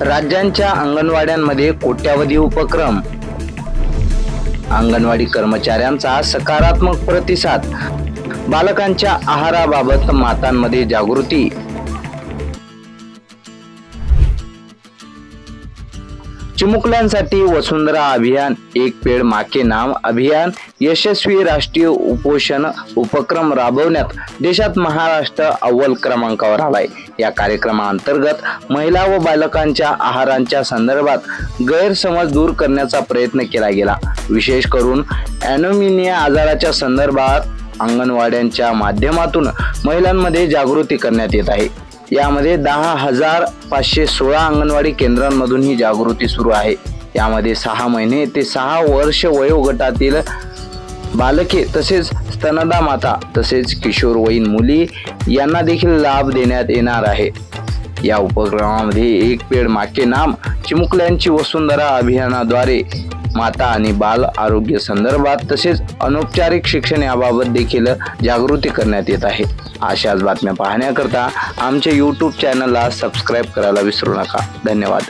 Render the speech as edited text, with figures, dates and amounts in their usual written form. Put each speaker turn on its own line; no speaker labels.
राज्यांच्या अंगणवाड्यांमध्ये कोट्यावधी उपक्रम, अंगणवाडी कर्मचाऱ्यांचा सकारात्मक प्रतिसाद, बालकांच्या आहाराबाबत मातांमध्ये जागृती। चिमुकल्यांसाठी वसुंधरा अभियान, एक पेड़ माँ के नाम अभियान यशस्वी राष्ट्रीय उपोषण उपक्रम राबवण्यात देशात महाराष्ट्र अव्वल क्रमांकावर आलाय। या कार्यक्रमाअंतर्गत महिला व बालकांच्या आहारांच्या संदर्भात गैरसमज दूर करण्याचा प्रयत्न केला गेला। विशेष करून ॲनोमिया आजाराच्या संदर्भात अंगणवाड्यांच्या माध्यमातून महिलांमध्ये जागृती करण्यात येत आहे। यामध्ये 10,516 अंगणवाडी केंद्रांमधून ही जागृती सुरू आहे। यामध्ये 6 महिने ते 6 वर्ष वयोगटातील बालके तसेच स्तनदा माता तसेच किशोरवयीन मुली यांना देखील लाभ देण्यात येणार आहे। या उपक्रमामध्ये एक पेड़ माँ के नाम चिमुकल्यांची वसुंधरा अभियानाद्वारे माता आणि बाल आरोग्य संदर्भात तसेच अनौपचारिक शिक्षण याबाबत देखील जागृती करण्यात येत आहे। अशाच बातम्या पाहण्याकरता आमच्या YouTube चॅनलला सबस्क्राइब करायला विसरू नका। धन्यवाद।